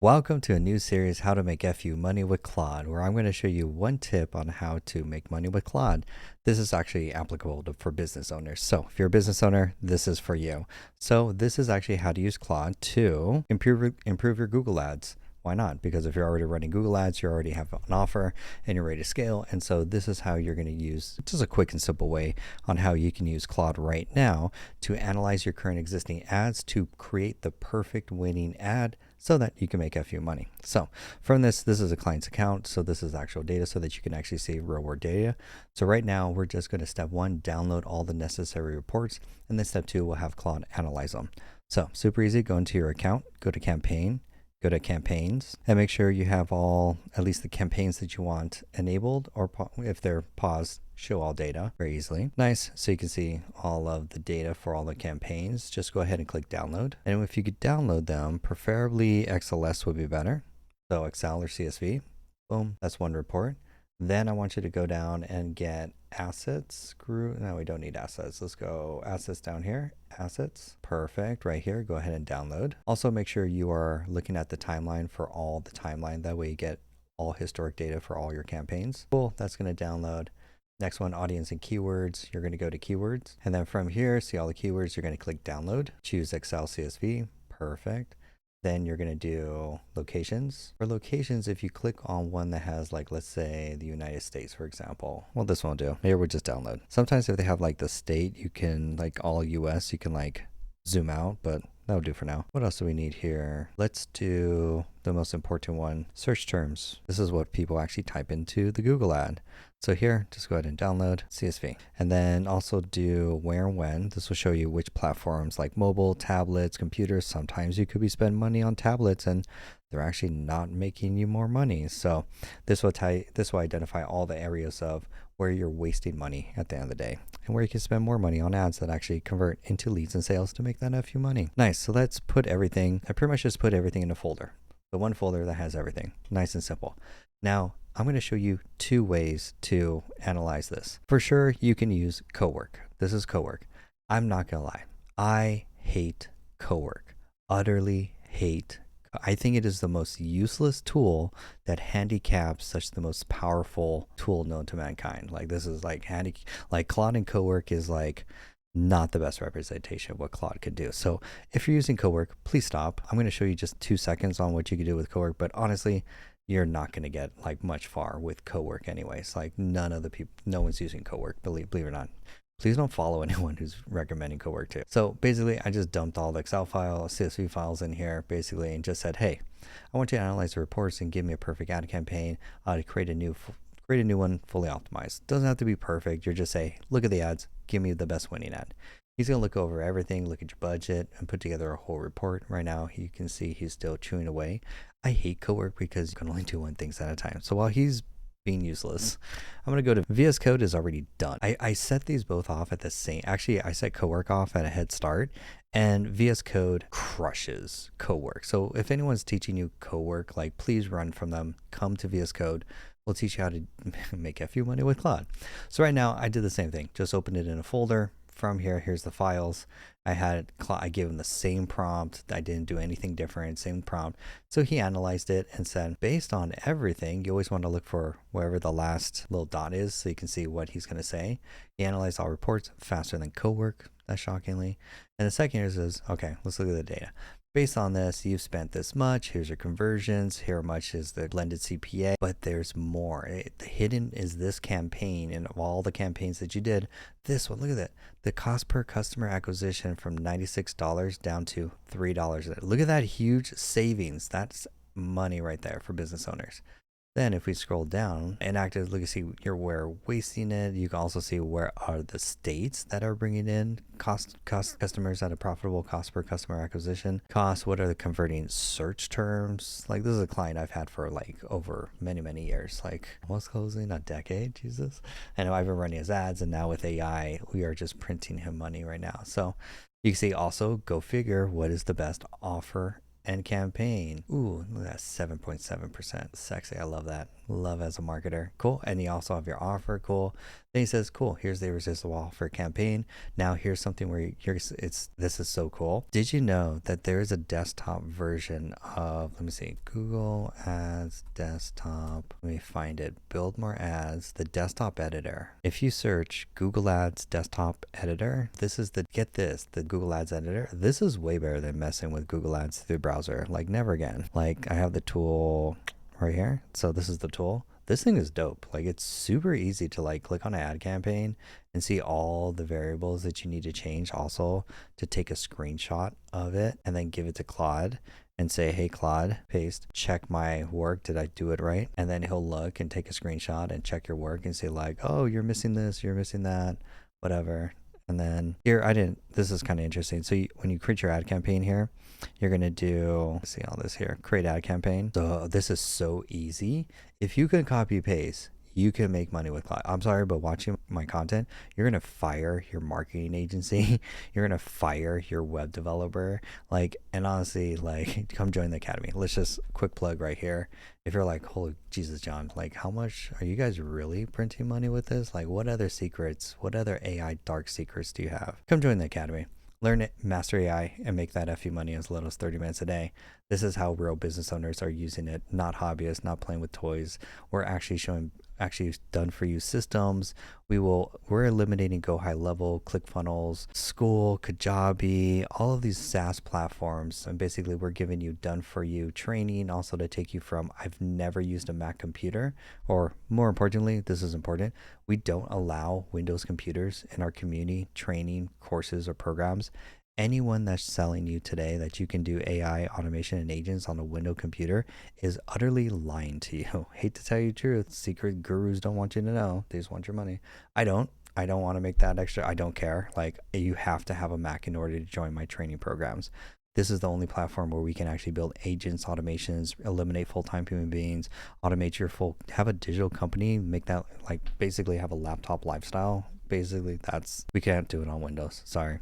Welcome to a new series, How to Make FU Money with Claude, where I'm going to show you one tip on how to make money with Claude. This is actually applicable for business owners. So if you're a business owner, this is for you. So this is actually how to use Claude to improve your Google ads. Why not? Because if you're already running Google ads, you already have an offer and you're ready to scale. And so this is how you're going to use just a quick and simple way on how you can use Claude right now to analyze your current existing ads to create the perfect winning ad so that you can make FU money. So from this is a client's account. So this is actual data so that you can actually see real world data. So right now we're just going to step one, download all the necessary reports. And then step two, we'll have Claude analyze them. So super easy, go into your account, go to campaign, go to campaigns, and make sure you have at least the campaigns that you want enabled, or if they're paused, show all data very easily. Nice. So you can see all of the data for all the campaigns. Just go ahead and click download. And if you could download them, preferably XLS would be better. So Excel or CSV. Boom. That's one report. Then I want you to go down and get assets. No, we don't need assets. Let's go assets down here. Assets. Perfect. Right here. Go ahead and download. Also make sure you are looking at the timeline for all the timeline. That way you get all historic data for all your campaigns. Cool. That's going to download. Next one, audience and keywords. You're going to go to keywords. And then from here, see all the keywords. You're going to click download. Choose Excel CSV. Perfect. Then you're going to do locations. For locations, if you click on one that has, like, let's say the United States, for example. Well, this won't do. Here we'll just download. Sometimes if they have like the state, you can, like all US, you can like zoom out, but that'll do for now. What else do we need here? Let's do the most important one, search terms. This is what people actually type into the Google ad. So here, just go ahead and download CSV. And then also do where and when. This will show you which platforms like mobile, tablets, computers. Sometimes you could be spending money on tablets and they're actually not making you more money. So this will identify all the areas of where you're wasting money at the end of the day and where you can spend more money on ads that actually convert into leads and sales to make that FU money. Nice. So let's put everything, I pretty much just put everything in a folder. The one folder that has everything. Nice and simple. Now, I'm going to show you two ways to analyze this. For sure, you can use Cowork. This is Cowork. I'm not going to lie. I hate Cowork. Utterly hate. I think it is the most useless tool that handicaps such the most powerful tool known to mankind. Like this is like Claude and Cowork is like not the best representation of what Claude could do. So if you're using Cowork, please stop. I'm going to show you just 2 seconds on what you can do with Cowork, but honestly, you're not going to get like much far with Cowork anyways. Like no one's using Cowork, believe it or not. Please don't follow anyone who's recommending Cowork too. So basically, I just dumped all the Excel files, CSV files in here, basically, and just said, hey, I want you to analyze the reports and give me a perfect ad campaign to create a new one fully optimized. Doesn't have to be perfect. You're just say, look at the ads, give me the best winning ad. He's going to look over everything, look at your budget, and put together a whole report. Right now, you can see he's still chewing away. I hate Cowork because you can only do one thing at a time. So while he's being useless, I'm going to go to VS Code is already done. I set these both off at the same, actually I set Cowork off at a head start, and VS Code crushes Cowork. So if anyone's teaching you Cowork, like please run from them, come to VS Code. We'll teach you how to make FU money with Claude. So right now I did the same thing, just opened it in a folder. From here, here's the files. I gave him the same prompt. I didn't do anything different, same prompt. So he analyzed it and said, based on everything, you always want to look for wherever the last little dot is so you can see what he's going to say. He analyzed all reports faster than Cowork, that's shockingly. And the second is, okay, let's look at the data. Based on this, you've spent this much. Here's your conversions. Here much is the blended CPA. But there's more. The hidden is this campaign, and of all the campaigns that you did, this one, look at that. The cost per customer acquisition from $96 down to $3. Look at that huge savings. That's money right there for business owners. Then if we scroll down and look and see where wasting it, you can also see where are the states that are bringing in customers at a profitable cost per customer acquisition cost. What are the converting search terms? Like this is a client I've had for like over many years, like almost closing a decade. Jesus. And I've been running his ads, and now with AI, we are just printing him money right now. So you can see also, go figure, what is the best offer and campaign. Ooh, look at that, 7.7%. Sexy. I love that. Love as a marketer. Cool. And you also have your offer. Cool. Then he says, cool, here's the irresistible offer campaign. Now here's something where this is so cool. Did you know that there is a desktop version of, let me see, Google Ads desktop. Let me find it. Build more ads, the desktop editor. If you search Google Ads desktop editor, this is get this, the Google Ads editor. This is way better than messing with Google Ads through the browser. Like never again. Like I have the tool right here. So this is the tool. This thing is dope. Like it's super easy to like click on an ad campaign and see all the variables that you need to change. Also to take a screenshot of it and then give it to Claude and say, hey Claude, paste, check my work. Did I do it right? And then he'll look and take a screenshot and check your work and say like, oh, you're missing this, you're missing that, whatever. And then here, this is kind of interesting. So when you create your ad campaign here, you're going to do, see all this here, create ad campaign. So this is so easy. If you can copy paste, you can make money with Claude. I'm sorry, but watching my content, you're going to fire your marketing agency. You're going to fire your web developer. Like, and honestly, like come join the academy. Let's just quick plug right here. If you're like, holy Jesus, John, like how much are you guys really printing money with this? Like what other secrets, what other AI dark secrets do you have? Come join the academy. Learn it, master AI, and make that FU money as little as 30 minutes a day. This is how real business owners are using it, not hobbyists, not playing with toys. We're actually showing done for you systems. We're eliminating Go High Level, ClickFunnels, School, Kajabi, all of these SaaS platforms. And basically we're giving you done for you training also to take you from I've never used a Mac computer, or more importantly, this is important, we don't allow Windows computers in our community training courses or programs. Anyone that's selling you today that you can do AI automation and agents on a Windows computer is utterly lying to you. Hate to tell you the truth. Secret gurus don't want you to know. They just want your money. I don't want to make that extra. I don't care. Like you have to have a Mac in order to join my training programs. This is the only platform where we can actually build agents, automations, eliminate full-time human beings, automate have a digital company, make that like basically have a laptop lifestyle. Basically we can't do it on Windows. Sorry.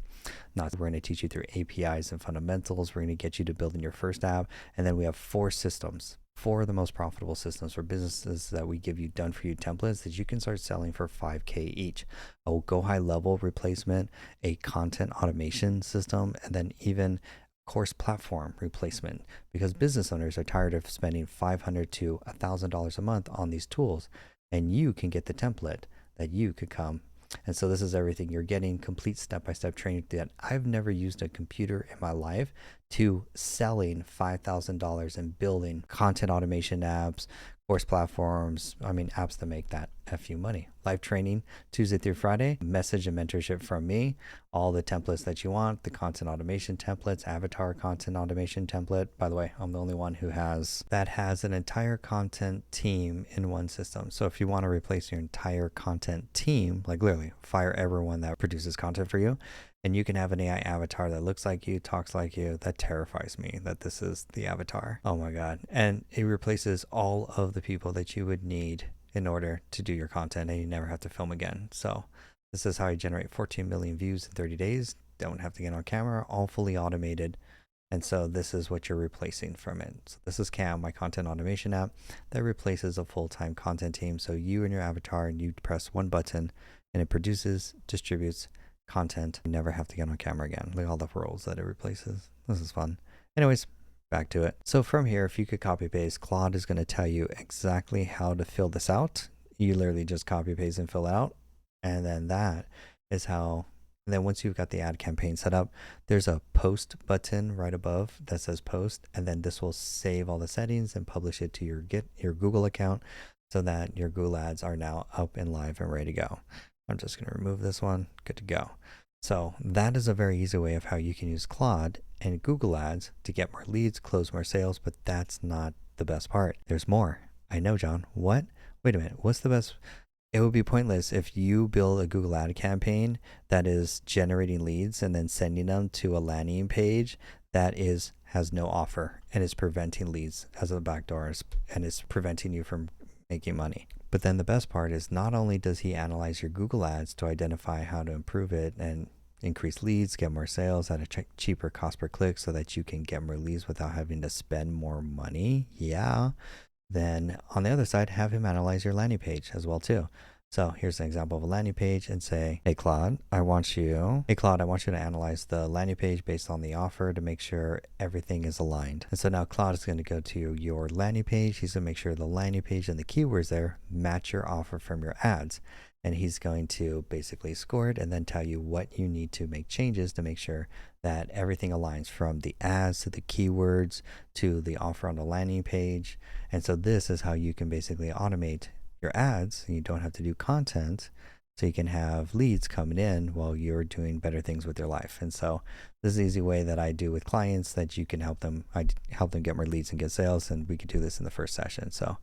We're going to teach you through APIs and fundamentals. We're going to get you to building your first app. And then we have 4 systems, 4 of the most profitable systems for businesses that we give you done for you templates that you can start selling for $5K each. A Go High Level replacement, a content automation system, and then even course platform replacement, because business owners are tired of spending $500 to $1,000 a month on these tools, and you can get the template that you could come. And so this is everything. You're getting complete step-by-step training that I've never used a computer in my life to selling $5,000 and building content automation apps, course platforms, apps that make that FU money. Live training Tuesday through Friday, message and mentorship from me, all the templates that you want, the content automation templates, avatar content automation template. By the way, I'm the only one who has an entire content team in one system. So if you want to replace your entire content team, like literally fire everyone that produces content for you, and you can have an AI avatar that looks like you, talks like you. That terrifies me that this is the avatar. Oh my God. And it replaces all of the people that you would need in order to do your content, and you never have to film again. So this is how you generate 14 million views in 30 days. Don't have to get on camera, all fully automated. And so this is what you're replacing from it. So this is Cam, my content automation app that replaces a full-time content team. So you and your avatar, and you press one button and it produces, distributes content. You never have to get on camera again. Look at all the roles that it replaces. This is fun. Anyways, back to it. So from here, if you could copy paste, Claude is going to tell you exactly how to fill this out. You literally just copy paste and fill out. And then that is how, and then once you've got the ad campaign set up, there's a post button right above that says post. And then this will save all the settings and publish it to your Google account so that your Google ads are now up and live and ready to go. I'm just going to remove this one. Good to go. So that is a very easy way of how you can use Claude and Google Ads to get more leads, close more sales, but that's not the best part. There's more. I know, John. What? Wait a minute. What's the best? It would be pointless if you build a Google ad campaign that is generating leads and then sending them to a landing page that has no offer and is preventing leads as a backdoor and is preventing you from making money. But then the best part is not only does he analyze your Google ads to identify how to improve it and increase leads, get more sales at a cheaper cost per click so that you can get more leads without having to spend more money. Yeah. Then on the other side, have him analyze your landing page as well too. So here's an example of a landing page and say, hey Claude, I want you to analyze the landing page based on the offer to make sure everything is aligned. And so now Claude is going to go to your landing page. He's going to make sure the landing page and the keywords there match your offer from your ads. And he's going to basically score it and then tell you what you need to make changes to make sure that everything aligns, from the ads to the keywords to the offer on the landing page. And so this is how you can basically automate your ads. You don't have to do content, so you can have leads coming in while you're doing better things with your life. And so this is the easy way that I do with clients that you can help them. I help them get more leads and get sales, and we could do this in the first session. So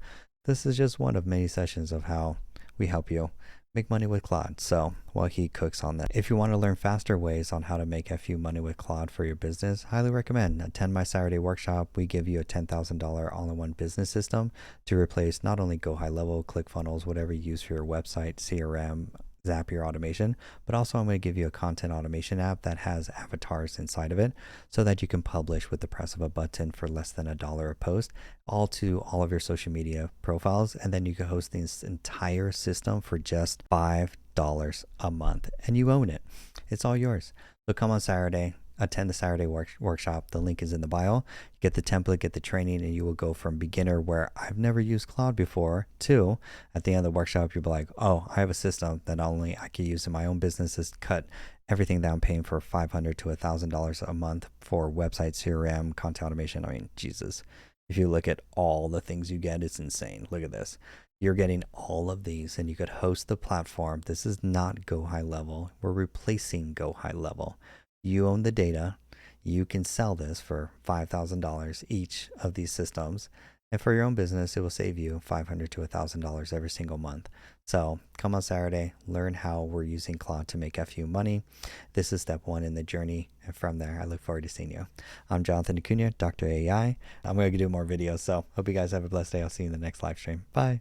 this is just one of many sessions of how we help you make money with Claude. So while he cooks on that, if you want to learn faster ways on how to make FU money with Claude for your business, highly recommend Attend My Saturday workshop. We give you a $10,000 all-in-one business system to replace not only Go High Level, ClickFunnels, whatever you use for your website, CRM, Zapier automation, but also I'm going to give you a content automation app that has avatars inside of it so that you can publish with the press of a button for less than $1 a post, all to all of your social media profiles. And then you can host this entire system for just $5 a month, and you own it. It's all yours. So come on Saturday, attend the Saturday workshop. The link is in the bio. Get the template, get the training, and you will go from beginner, where I've never used Claude before, to at the end of the workshop, you'll be like, oh, I have a system that not only I can use in my own business, is cut everything that I'm paying for $500 to $1,000 a month for website, CRM, content automation. I mean, Jesus, if you look at all the things you get, it's insane. Look at this. You're getting all of these, and you could host the platform. This is not Go High Level. We're replacing Go High Level. You own the data. You can sell this for $5,000 each of these systems. And for your own business, it will save you $500 to $1,000 every single month. So come on Saturday, learn how we're using Claude to make FU money. This is step one in the journey. And from there, I look forward to seeing you. I'm Jonathan Acuna, Dr. AI. I'm going to do more videos. So hope you guys have a blessed day. I'll see you in the next live stream. Bye.